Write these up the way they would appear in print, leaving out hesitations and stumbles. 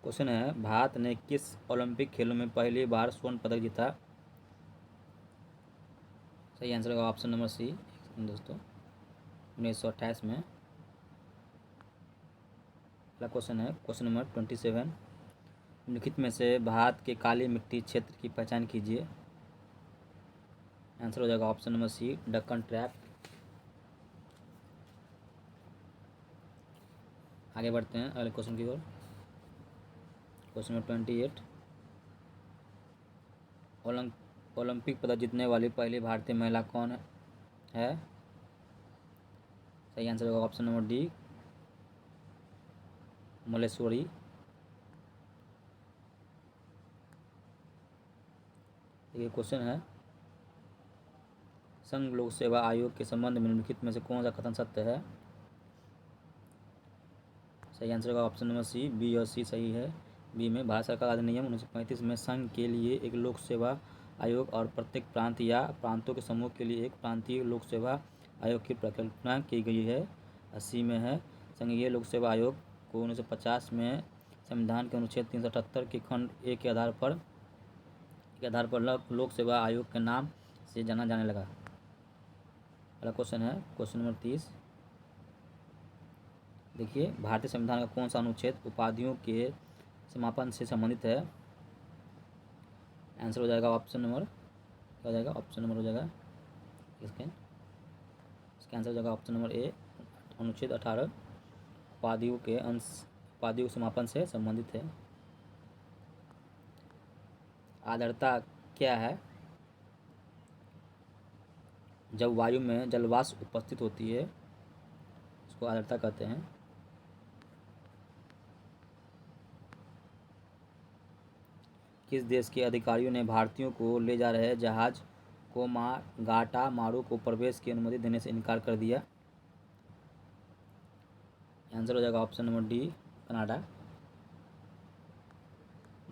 Question है, भारत ने किस ओलंपिक खेलों में पहली बार स्वर्ण पदक जीता? सही आंसर होगा ऑप्शन नंबर सी दोस्तों, 1928 में। अगला क्वेश्चन है क्वेश्चन नंबर 27, निम्नलिखित में से भारत के काली मिट्टी क्षेत्र की पहचान कीजिए। आंसर हो जाएगा option number C, Deccan trap. आगे बढ़ते हैं अगले क्वेश्चन की ओर। क्वेश्चन नंबर 28, ओलंपिक पदक जीतने वाली पहली भारतीय महिला कौन है? सही आंसर होगा ऑप्शन नंबर डी, मलेश्वरी। ये क्वेश्चन है, संघ लोक सेवा आयोग के संबंध में निम्नलिखित में से कौन सा कथन सत्य है? सही आंसर होगा ऑप्शन नंबर सी, बी और सी सही है। बी में भारत सरकार अधिनियम 1935 में संघ के लिए एक लोक सेवा आयोग और प्रत्येक प्रांत या प्रांतों के समूह के लिए एक प्रांतीय लोक सेवा आयोग की परिकल्पना की गई है। 80 में है, संघीय लोक सेवा आयोग को 1950 में संविधान के अनुच्छेद 378 के खंड ए के आधार पर लोक सेवा आयोग के नाम से जाना जाने लगा। अगला क्वेश्चन है क्वेश्चन नंबर 30, देखिए भारतीय संविधान का कौन सा अनुच्छेद उपाधियों के समापन से संबंधित है? आंसर हो जाएगा ऑप्शन नंबर, क्या हो जाएगा ऑप्शन नंबर हो जाएगा इसका आंसर हो जाएगा ऑप्शन नंबर ए, अनुच्छेद 18 उपाधियों के समापन से संबंधित है। आर्द्रता क्या है? जब वायु में जलवाष्प उपस्थित होती है उसको आर्द्रता कहते हैं। किस देश के अधिकारियों ने भारतीयों को ले जा रहे जहाज गाटा मारू को प्रवेश की अनुमति देने से इनकार कर दिया? आंसर हो जाएगा option number D, Canada.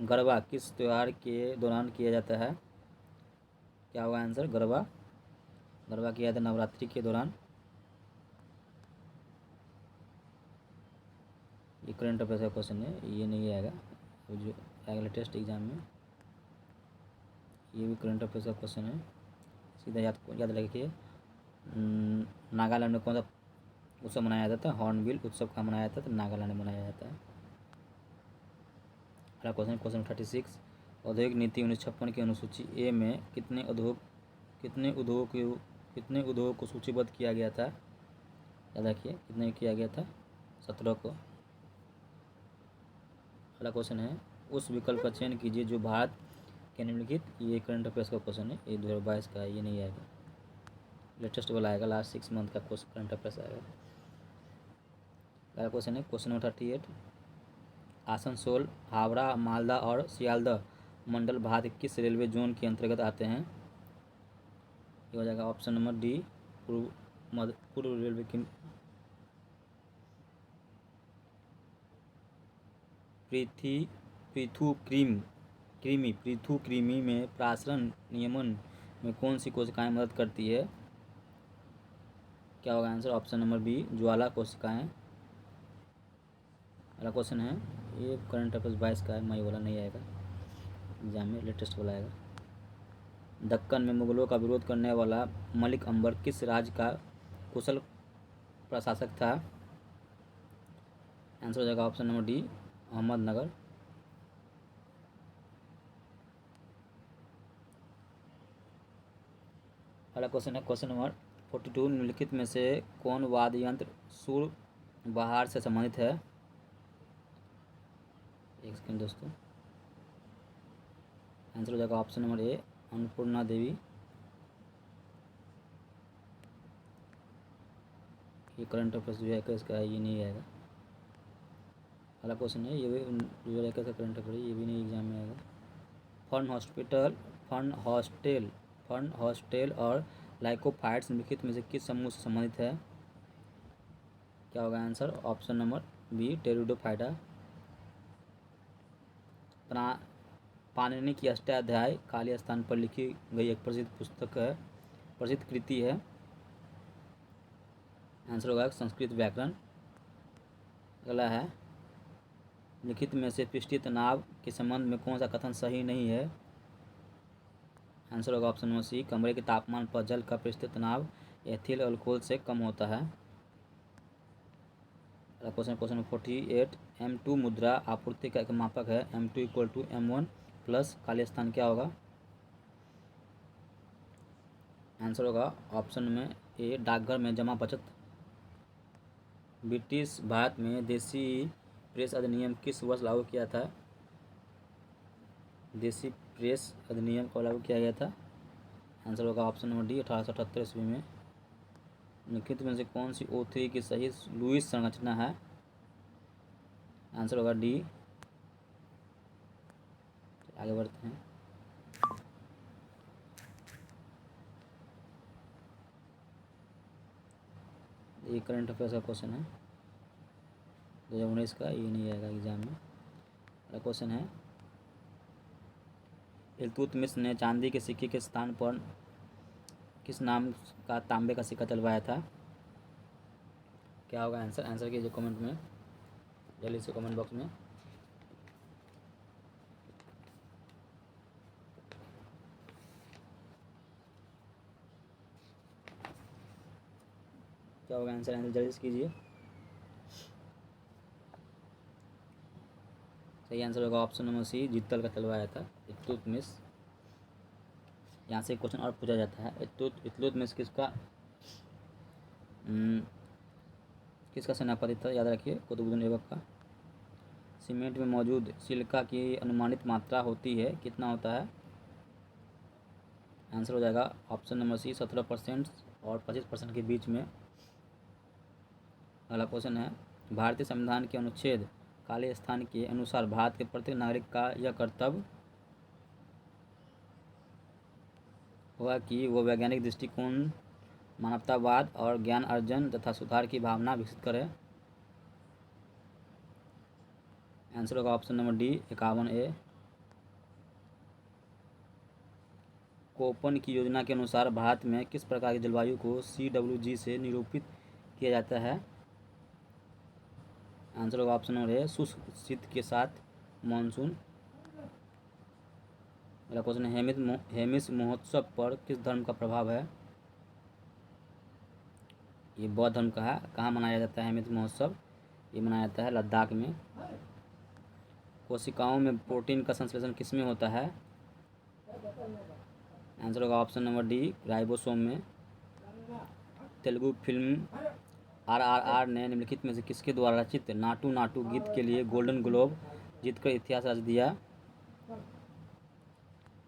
Garba किस त्यौहार के दौरान किया जाता है? क्या होगा आंसर? गरबा किया जाता है नवरात्रि के दौरान। ये करंट अफेयर्स का क्वेश्चन है, ये नहीं आएगा जो आएगा लेटेस्ट एग्जाम में। ये भी करंट अफेयर्स का क्वेश्चन है, सीधा याद रखिए। नागालैंड में कौन सा उत्सव मनाया जाता है? हॉर्नबिल उत्सव कहाँ मनाया जाता है? तो नागालैंड में मनाया जाता है। अगला क्वेश्चन 36, औद्योगिक नीति 1956 की अनुसूची ए में कितने उद्योगों को सूचीबद्ध किया गया था? याद रखिए कितने किया गया था? 17 को। अगला क्वेश्चन है, उस विकल्प का चयन कीजिए जो भारत के निम्नलिखित, ये करंट अफेयर्स का क्वेश्चन है, ये 2022 का है, ये नहीं आएगा, लेटेस्ट वाला आएगा, लास्ट 6 मंथ का करंट अफेयर्स आएगा। अगला क्वेश्चन है क्वेश्चन नंबर 38, आसनसोल, हावड़ा, मालदा और सियालदह मंडल भारत के किस रेलवे जोन के अंतर्गत आते हैं? ये हो जाएगा ऑप्शन नंबर डी, पूर्व रेलवे की पृथु कृमि में प्रासरण नियमन में कौन सी कोशिकाएं मदद करती है? क्या होगा आंसर? ऑप्शन नंबर बी, ज्वाला कोशिकाएं। अगला क्वेश्चन है, ये करंट अफेयर्स 22 का है, मई वाला नहीं आएगा एग्जाम में, लेटेस्ट वाला आएगा। दक्कन में मुगलों का विरोध करने वाला मलिक अंबर किस राज्य का कुशल प्रशासक था? आंसर हो जाएगा ऑप्शन नंबर डी, अहमदनगर। अगला क्वेश्चन है क्वेश्चन नंबर 42, निम्नलिखित में से कौन वाद्य यंत्र सुर बहार से संबंधित है? एक सेकंड दोस्तों, आंसर हो जाएगा ऑप्शन नंबर ए, अन्नपूर्णा देवी। ये करंट अफेयर्स जो है इसका ये नहीं आएगा। अगला क्वेश्चन है, ये भी जो है का करंट अफेयर, ये भी नहीं एग्जाम में आएगा। फंड हॉस्टेल और लाइकोफाइट्स निम्नलिखित में से किस समूह से संबंधित है? क्या होगा answer? Option number B, pteridophyta. Panini की अष्टाध्यायी खाली स्थान पर लिखी गई एक प्रसिद्ध कृति है। आंसर होगा संस्कृत व्याकरण। अगला है लिखित में से पृष्ठीय तनाव के संबंध में कौन सा कथन सही नहीं है? आंसर होगा ऑप्शन नंबर सी, कमरे के तापमान पर जल का पृष्ठीय तनाव एथिल अल्कोहल से कम होता है। क्वेश्चन नंबर 48, M2 मुद्रा आपूर्ति का एक मापक है। M2 = M1 प्लस खाली स्थान क्या होगा? आंसर होगा ऑप्शन में ए, डाकघर में जमा बचत। ब्रिटिश भारत में देसी प्रेस अधिनियम किस वर्ष लागू किया था? देसी प्रेस अधिनियम कब लागू किया गया था? आंसर होगा ऑप्शन नंबर डी, 1878 ईस्वी में। निम्नलिखित में से कौन सी O3 की सही लुईस संरचना है? आंसर होगा डी। आगे बढ़ते हैं। ये करंट अफेयर्स का क्वेश्चन है 2019 का, ये नहीं आएगा एग्जाम में। अगला क्वेश्चन है, इल्तुतमिश ने चांदी के सिक्के के स्थान पर किस नाम का तांबे का सिक्का चलवाया था? क्या होगा आंसर? आंसर कीजिए कमेंट में, जल्दी से कमेंट बॉक्स में। क्या होगा आंसर? आंसर जल्दी से कीजिए। सही आंसर होगा ऑप्शन नंबर सी, जित्तल का चलवाया था इल्तुतमिश। यहाँ से क्वेश्चन और पूछा जाता है, इल्तुतमिश किसका सेनापति था? याद रखिए, कुतुबुद्दीन ऐबक का। सीमेंट में मौजूद सिलिका की अनुमानित मात्रा होती है, कितना होता है? आंसर हो जाएगा ऑप्शन नंबर सी, 17% और 25% के बीच में। अगला क्वेश्चन है, भारतीय संविधान के अनुच्छेद काले स्थान के अनुसार भारत के प्रत्येक नागरिक का यह कर्तव्य होगा कि वो वैज्ञानिक दृष्टिकोण, मानवतावाद और ज्ञान अर्जन तथा सुधार की भावना विकसित करे। आंसर होगा option number D, 51A। Köppen की योजना के अनुसार भारत में किस प्रकार की जलवायु को CWG से निरूपित किया जाता है? आंसर होगा ऑप्शन नंबर ए, शुष्क शीत के साथ मानसून। अगला क्वेश्चन है, हेमिस महोत्सव पर किस धर्म का प्रभाव है? ये बौद्ध धर्म का है। कहाँ मनाया जाता है हेमिस महोत्सव? ये मनाया जाता है लद्दाख में। कोशिकाओं में प्रोटीन का संश्लेषण किस में होता है? आंसर होगा ऑप्शन नंबर डी, राइबोसोम में। तेलुगु फिल्म RRR ने निम्नलिखित में से किसके द्वारा रचित नाटू नाटू गीत के लिए गोल्डन ग्लोब जीतकर इतिहास रच दिया?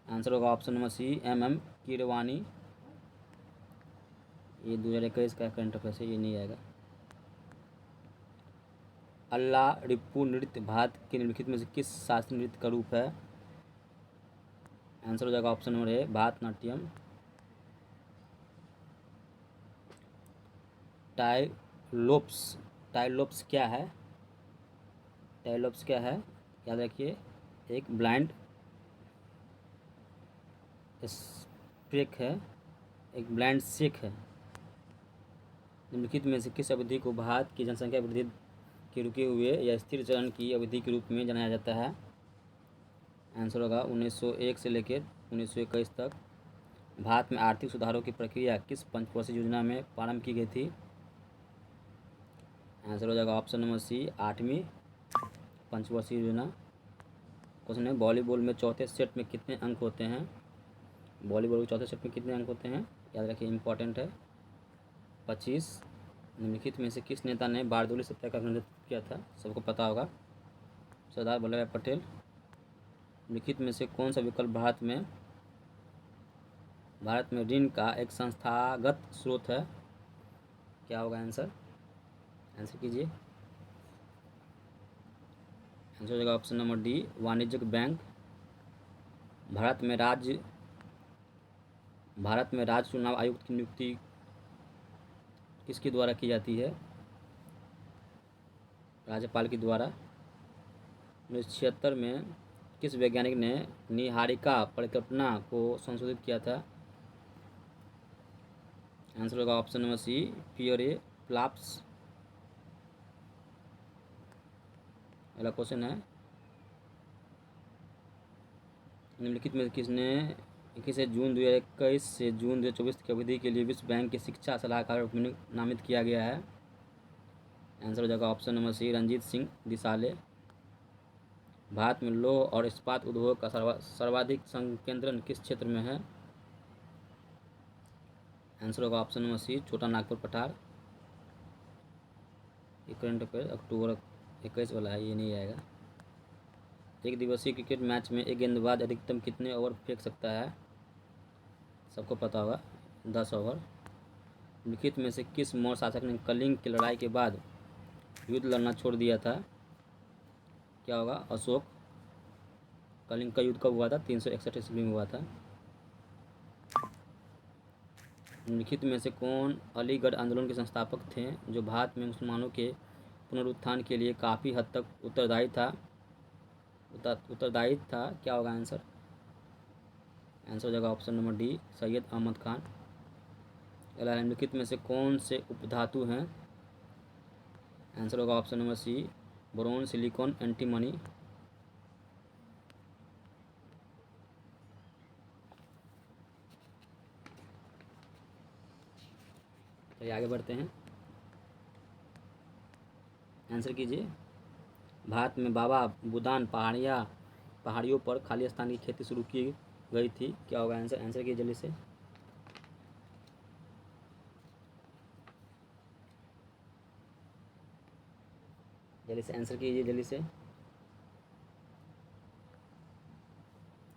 आंसर होगा option number C, MM Keeravani. ये 2021 का करंट अफेयर्स है, ये नहीं आएगा। अल्लारिप्पू नृत्य भारत के निम्नलिखित में से किस शास्त्रीय नृत्य का रूप है? आंसर हो जाएगा ऑप्शन नंबर ए, भारतनाट्यम। टाइलोप्स क्या है? टाइलोप्स क्या है? याद रखिए, एक ब्लाइंड स्पेक है, एक ब्लाइंड शेक है। निम्नलिखित में से किस अवधि को भारत की जनसंख्या वृद्धि के रुके हुए या स्थिर चरण की अवधि के रूप में जाना जाता है? आंसर होगा 1901 से लेकर 1921 तक। भारत में आर्थिक सुधारों की प्रक्रिया किस पंचवर्षीय योजना में प्रारंभ की गई थी? आंसर हो जाएगा ऑप्शन नंबर सी, 8वीं पंचवर्षीय योजना। क्वेश्चन है, वॉलीबॉल में चौथे सेट में कितने अंक होते हैं? वॉलीबॉल के चौथे सेट में कितने अंक होते हैं? याद रखिए, इंपॉर्टेंट है, 25। निम्नलिखित में से किस नेता ने बारदोली सत्याग्रह का नेतृत्व किया था? सबको पता होगा, सरदार वल्लभ भाई पटेल। निम्नलिखित में से कौन सा विकल्प भारत में ऋण का एक संस्थागत स्रोत है? क्या होगा आंसर? आंसर कीजिए। आंसर हो जाएगा ऑप्शन नंबर डी, वाणिज्यिक बैंक। भारत में राज्य चुनाव आयुक्त की नियुक्ति किसके द्वारा की जाती है? राज्यपाल के द्वारा। 1976 में किस वैज्ञानिक ने नीहारिका परिकल्पना को संशोधित किया था? आंसर होगा ऑप्शन नंबर सी, पियरे प्लाप्स। अगला क्वेश्चन है, निम्नलिखित में किसने 21 जून 2021 से जून 2024 की अवधि के लिए विश्व बैंक के शिक्षा सलाहकार को नामित किया गया है? आंसर हो जाएगा option number C, Ranjit Singh Disale. Bharat में लौह और इस्पात उद्योग का सर्वाधिक संकेंद्रण किस क्षेत्र में है? आंसर होगा ऑप्शन नंबर सी, छोटा नागपुर पठार। ये करंट अफेयर अक्टूबर 21 वाला है, ये नहीं आएगा। एक दिवसीय क्रिकेट मैच में एक गेंदबाज अधिकतम कितने ओवर फेंक सकता है? सबको पता होगा, 10 ओवर। लिखित में से किस मौर्य शासक ने कलिंग की लड़ाई के बाद युद्ध लड़ना छोड़ दिया था? क्या होगा? अशोक। कलिंग का युद्ध कब हुआ था? 361 ईस्वी में हुआ था। लिखित में से कौन अलीगढ़ आंदोलन के संस्थापक थे, जो भारत में मुसलमानों के पुनरुत्थान के लिए काफ़ी हद तक उत्तरदायी था? क्या होगा आंसर? आंसर हो जाएगा option number D, Syed Ahmad Khan. निम्नलिखित में से कौन से उपधातु हैं? आंसर होगा option number C, boron, silicon, antimony. चलिए आगे बढ़ते हैं, आंसर कीजिए। भारत में बाबा बुदान पहाड़ियों पर खाली स्थान की खेती शुरू की गई थी। क्या होगा आंसर? आंसर कीजिए जल्दी से। जल्दी से आंसर कीजिए, जल्दी से।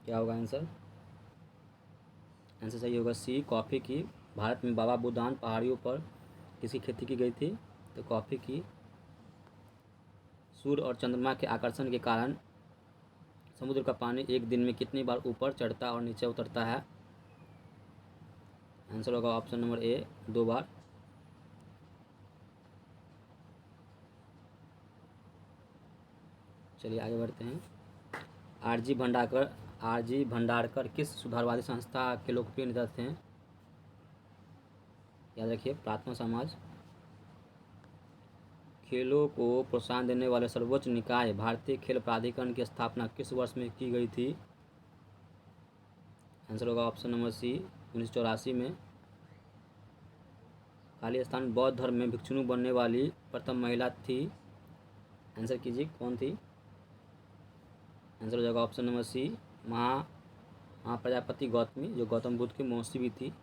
क्या होगा आंसर? आंसर सही होगा सी, कॉफ़ी की। भारत में बाबा बुदान पहाड़ियों पर किसकी खेती की गई थी? तो कॉफ़ी की। सूर्य और चंद्रमा के आकर्षण के कारण समुद्र का पानी एक दिन में कितनी बार ऊपर चढ़ता और नीचे उतरता है? आंसर होगा ऑप्शन नंबर ए, 2 बार। चलिए आगे बढ़ते हैं। आरजी भंडारकर किस सुधारवादी संस्था के लोकप्रिय नेता थे? याद रखिए, प्रार्थना समाज। खेलों को प्रोत्साहन देने वाले सर्वोच्च निकाय भारतीय खेल प्राधिकरण की स्थापना किस वर्ष में की गई थी? आंसर होगा ऑप्शन नंबर सी, 1984 में। खाली स्थान बौद्ध धर्म में भिक्षुणी बनने वाली प्रथम महिला थी। आंसर कीजिए, कौन थी? आंसर हो जाएगा option number C, Mahaprajapati Gautami, जो गौतम बुद्ध की मौसी भी थी।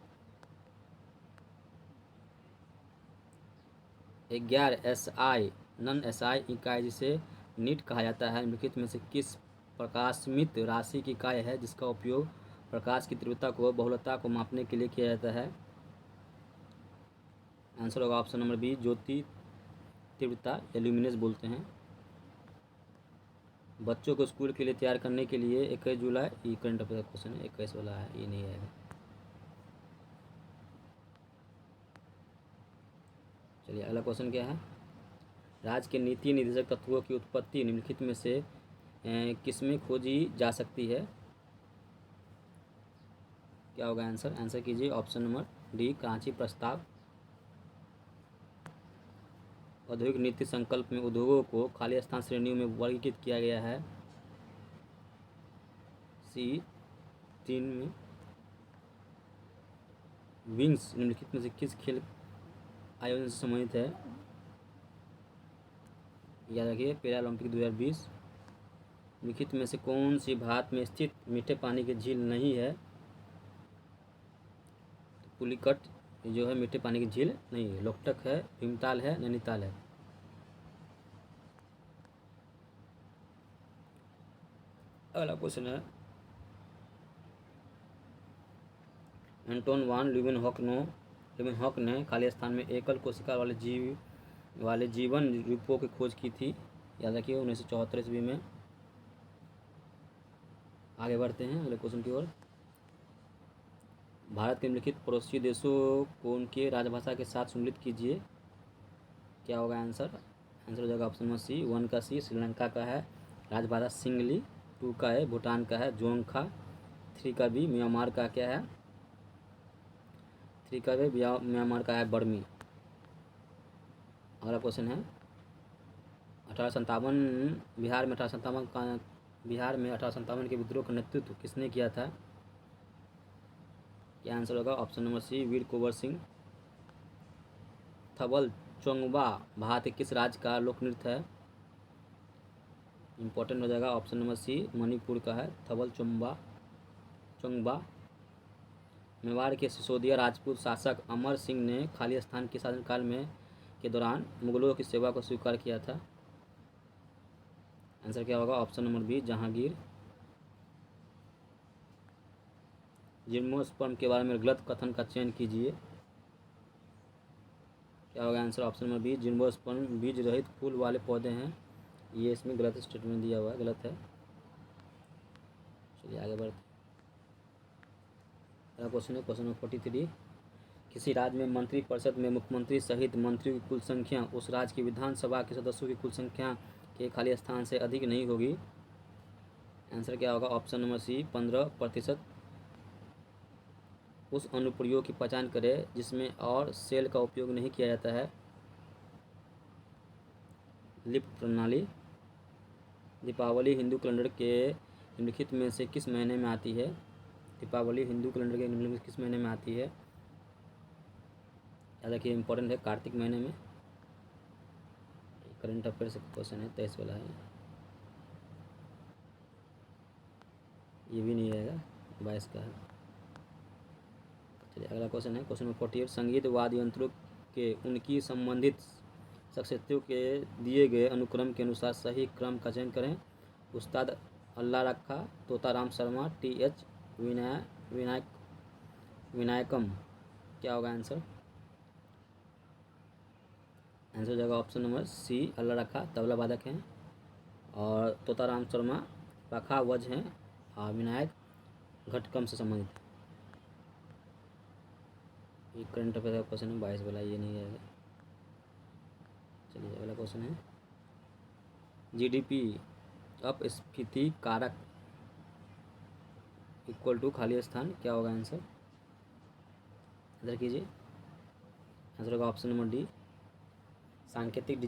11 SI नन SI इकाई जिसे नीट कहा जाता है, निम्नलिखित में से किस प्रकाशमित राशि की इकाई है जिसका उपयोग प्रकाश की तीव्रता को बहुलता को मापने के लिए किया जाता है? आंसर होगा ऑप्शन नंबर बी, ज्योति तीव्रता, ल्यूमिनेंस बोलते हैं। बच्चों को स्कूल के लिए तैयार करने के लिए 21 जुलाई, ये करंट अफेयर क्वेश्चन है, 21 वाला है, ये नहीं आएगा। चलिए अगला क्वेश्चन क्या है? राज्य के नीति निर्देशक तत्वों की उत्पत्ति निम्नलिखित में से किसमें खोजी जा सकती है? क्या होगा आंसर? आंसर कीजिए ऑप्शन नंबर डी, कराची प्रस्ताव। औद्योगिक नीति संकल्प में उद्योगों को खाली स्थान श्रेणियों में वर्गीकृत किया गया है। सी, 3 में। विंग्स निम्नलिखित में से किस खेल आयोजन से संबंधित है? याद रखिए, पैरा ओलंपिक 2020। निम्नलिखित में से कौन सी भारत में स्थित मीठे पानी की झील नहीं है? तो पुलिकट जो है मीठे पानी की झील नहीं है। लोकटक है, भीमताल है, नैनीताल है। अगला क्वेश्चन है, एंटोन वान ल्यूवेनहॉक ने खाली स्थान में एकल कोशिका वाले जीवन रूपों की खोज की थी। याद रखिए, 1974 ईस्वी में। आगे बढ़ते हैं अगले क्वेश्चन की ओर। भारत के निम्नलिखित पड़ोसी देशों को उनके राजभाषा के साथ सम्मिलित कीजिए। क्या होगा आंसर? आंसर हो जाएगा ऑप्शन नंबर सी, 1 का सी, श्रीलंका का है राजभाषा सिंगली, 2 का है भूटान का है जोंगखा, 3 का भी म्यांमार का क्या है? 3 का भी म्यांमार का है बर्मी। अगला क्वेश्चन है, 1857 बिहार में 1857 के विद्रोह का नेतृत्व किसने किया था? क्या आंसर होगा? ऑप्शन नंबर सी, वीर कुंवर सिंह। थबल चोंगबा भारत के किस राज्य का लोक नृत्य है? इंपॉर्टेंट हो जाएगा, ऑप्शन नंबर सी, मणिपुर का है थबल चोंगबा। मेवाड़ के सिसोदिया राजपूत शासक अमर सिंह ने खालिस्तान के शासनकाल में के दौरान मुगलों की सेवा को स्वीकार किया था। आंसर क्या होगा? Option number B, Jahangir. Gymnosperm के बारे में गलत कथन का चयन कीजिए। क्या होगा answer? Option number B, gymnosperm बीज रहित फूल वाले पौधे हैं। ये इसमें गलत स्टेटमेंट दिया हुआ है, गलत है। चलिए आगे बढ़ते। अगला क्वेश्चन है क्वेश्चन नंबर 43। किसी राज्य में मंत्रिपरिषद में मुख्यमंत्री सहित मंत्रियों की कुल संख्या उस राज्य की विधानसभा के सदस्यों की कुल संख्या के खाली स्थान से अधिक नहीं होगी। आंसर क्या होगा? Option number C, 15%। उस अनुप्रयोग की पहचान करें जिसमें और सेल का उपयोग नहीं किया जाता है। लिफ्ट प्रणाली। दीपावली हिंदू कैलेंडर के निम्नलिखित में से किस महीने में आती है? दीपावली हिंदू कैलेंडर के निम्नलिखित किस महीने में आती है? याद रखिए, इंपॉर्टेंट है, कार्तिक महीने में। करंट अफेयर से क्वेश्चन है, 23 वाला है। ये भी नहीं रहेगा, 22 का है। चलिए अगला क्वेश्चन है क्वेश्चन नंबर 48। संगीत वाद्य यंत्रों के उनकी संबंधित शख्सियतों के दिए गए अनुक्रम के अनुसार सही क्रम का चयन करें। उस्ताद अल्लाह रखा, तोताराम शर्मा, TH विनायकम। क्या होगा आंसर? आंसर हो जाएगा ऑप्शन नंबर सी, अल्लाह रखा तबला वादक हैं, और तोताराम शर्मा पखा वज हैं, और विनायक घटकम से संबंधित है। ये करंट अफेयर का क्वेश्चन है, 22 वाला, ये नहीं रहेगा। चलिए अगला क्वेश्चन है GDP अपस्फीति कारक इक्वल टू खाली स्थान। क्या होगा आंसर? आंसर कीजिए। आंसर होगा ऑप्शन नंबर डी, सांकेतिक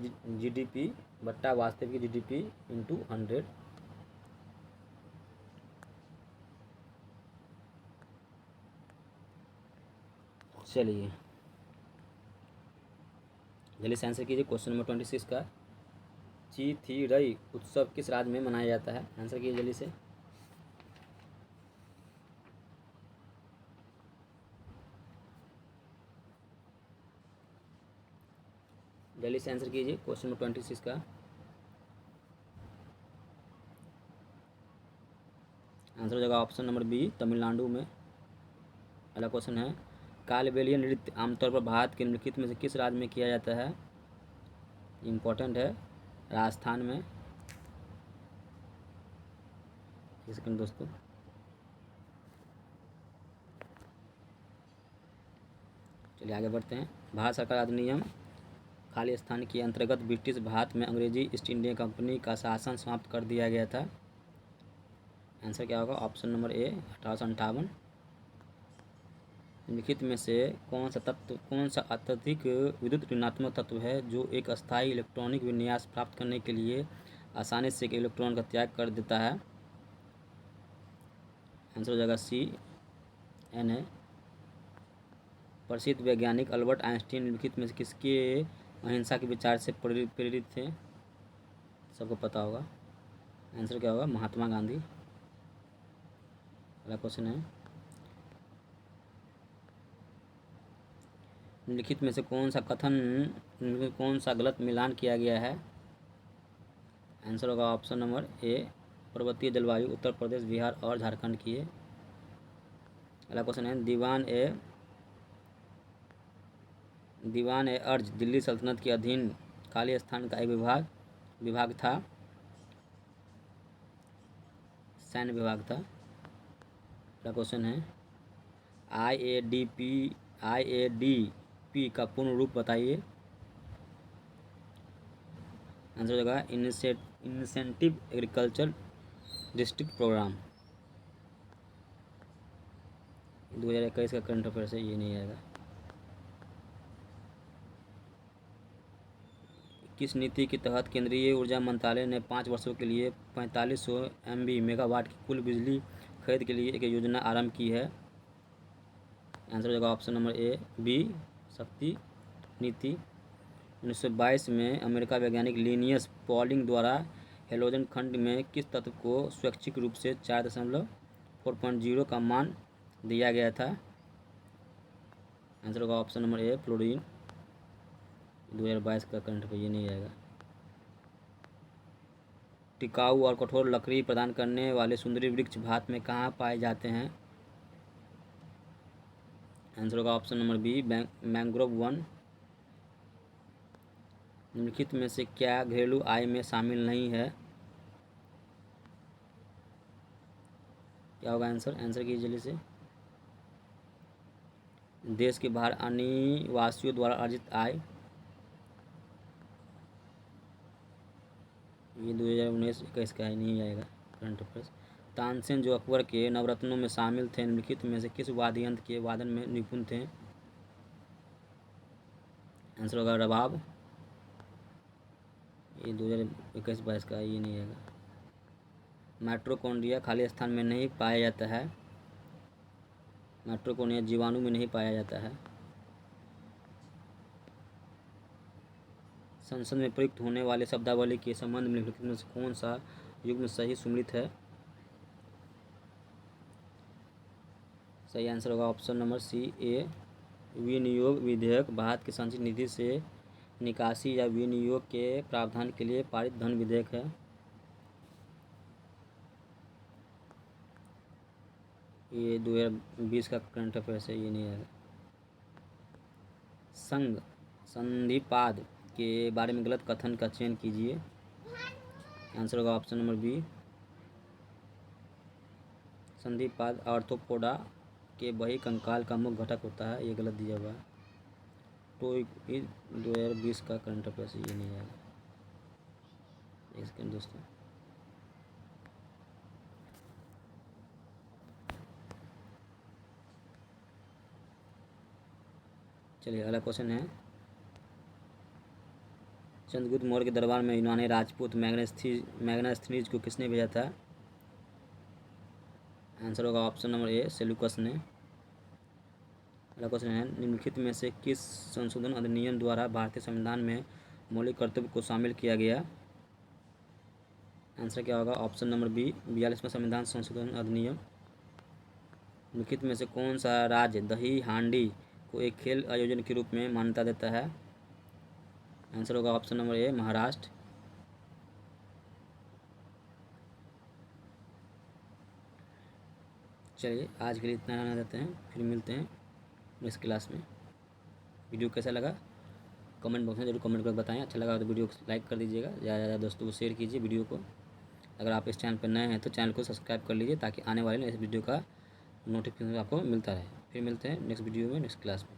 GDP बट्टा वास्तविक GDP इंटू 100। चलिए जल्दी से आंसर कीजिए क्वेश्चन नंबर 26 का। चिथिरई उत्सव किस राज्य में मनाया जाता है? आंसर कीजिए जल्दी से। जल्दी से आंसर कीजिए क्वेश्चन नंबर 26 का। आंसर हो जाएगा ऑप्शन नंबर बी, तमिलनाडु में। अगला क्वेश्चन है कालबेलिया नृत्य आमतौर पर भारत के निम्नलिखित में से किस राज्य में किया जाता है? इम्पोर्टेंट है, राजस्थान में। एक सेकंड दोस्तों। चलिए आगे बढ़ते हैं। भारत सरकार अधिनियम खाली स्थान के अंतर्गत ब्रिटिश भारत में अंग्रेजी ईस्ट इंडिया कंपनी का शासन समाप्त कर दिया गया था। आंसर क्या होगा? Option number A, 1858। निम्नलिखित में से कौन सा अत्यधिक विद्युत ऋणात्मक तत्व है जो एक अस्थायी इलेक्ट्रॉनिक विन्यास प्राप्त करने के लिए आसानी से एक इलेक्ट्रॉन का त्याग कर देता है? आंसर हो जाएगा सी, Na। प्रसिद्ध वैज्ञानिक अल्बर्ट आइंस्टीन निम्नलिखित में से किसके अहिंसा के विचार से प्रेरित थे? सबको पता होगा। आंसर क्या होगा? महात्मा गांधी। अगला क्वेश्चन है निम्नलिखित में से कौन सा गलत मिलान किया गया है? आंसर होगा ऑप्शन नंबर ए, पर्वतीय जलवायु उत्तर प्रदेश, बिहार और झारखंड की है। अगला क्वेश्चन है दीवान ए अर्ज दिल्ली सल्तनत के अधीन खाली स्थान का एक विभाग था। सैन्य विभाग था। अगला क्वेश्चन है IADP का पूर्ण रूप बताइए। आंसर हो जाएगा इंसेंटिव एग्रीकल्चर डिस्ट्रिक्ट प्रोग्राम। 2021 का करंट अफेयर से ये नहीं आएगा। किस नीति के तहत केंद्रीय ऊर्जा मंत्रालय ने 5 वर्षों के लिए 4500 MB मेगावाट की कुल बिजली खरीद के लिए एक योजना आरंभ की है? आंसर हो जाएगा ऑप्शन नंबर ए बी शक्ति नीति। 1922 में अमेरिका वैज्ञानिक लिनियस पॉलिंग द्वारा हेलोजन खंड में किस तत्व को स्वैच्छिक रूप से 4.4.0 का मान दिया गया था? आंसर होगा ऑप्शन नंबर ए फ्लोरीन। 2022 का करंट पे ये नहीं आएगा। टिकाऊ और कठोर लकड़ी प्रदान करने वाले सुंदरी वृक्ष भारत में कहाँ पाए जाते हैं? आंसर होगा ऑप्शन नंबर बी मैंग्रोव वन। निम्नलिखित में से क्या घरेलू आय में शामिल नहीं है? क्या होगा आंसर? आंसर कीजिए जल्दी से। देश के बाहर अनिवासियों द्वारा अर्जित आय। ये 2019-21 का नहीं आएगा करंट अफेयर्स। तानसेन जो अकबर के नवरत्नों में शामिल थे, निम्नलिखित में से किस वाद्य यंत्र के वादन में निपुण थे? आंसर होगा रबाब। ये 2021-22 का ये नहीं आएगा। माइटोकॉन्ड्रिया खाली स्थान में नहीं पाया जाता है। माइटोकॉन्ड्रिया जीवाणु में नहीं पाया जाता है। संसद में प्रयुक्त होने वाले शब्दावली के संबंध में निम्नलिखित में से कौन सा युग्म सही सुमेलित है? सही आंसर होगा ऑप्शन नंबर सी ए विनियोग विधेयक भारत की संचित निधि से निकासी या विनियोग के प्रावधान के लिए पारित धन विधेयक है। ये 2020 का करंट अफेयर्स है, ये नहीं आएगा। संघ संधिपाद के बारे में गलत कथन का चयन कीजिए। आंसर होगा ऑप्शन नंबर बी संधिपाद आर्थ्रोपोडा के बही कंकाल का मुख्य घटक होता है, ये गलत दिया हुआ है। तो 2020 का करंट अफेयर्स ये नहीं आएगा। एक सेकेंड दोस्तों। चलिए अगला क्वेश्चन है, चंद्रगुप्त मौर्य के दरबार में यूनानी राजपूत मैग्नास्थनीज को किसने भेजा था? आंसर होगा ऑप्शन नंबर ए सेल्यूकस ने। अगला क्वेश्चन है, निम्नलिखित में से किस संशोधन अधिनियम द्वारा भारतीय संविधान में मौलिक कर्तव्य को शामिल किया गया? आंसर क्या होगा? ऑप्शन नंबर बी 42वां संविधान संशोधन अधिनियम। निम्नलिखित में से कौन सा राज्य दही हांडी को एक खेल आयोजन के रूप में मान्यता देता है? आंसर होगा ऑप्शन नंबर ए महाराष्ट्र। चलिए आज के लिए इतना रहने देते हैं, फिर मिलते हैं नेक्स्ट क्लास में। वीडियो कैसा लगा कमेंट बॉक्स में जरूर कमेंट करके बताएं। अच्छा लगा तो वीडियो को लाइक कर दीजिएगा, ज़्यादा से ज़्यादा दोस्तों को शेयर कीजिए वीडियो को। अगर आप इस चैनल पर नए हैं तो चैनल को सब्सक्राइब कर लीजिए ताकि आने वाले इस वीडियो का नोटिफिकेशन आपको मिलता रहे। फिर मिलते हैं नेक्स्ट वीडियो में नेक्स्ट क्लास में।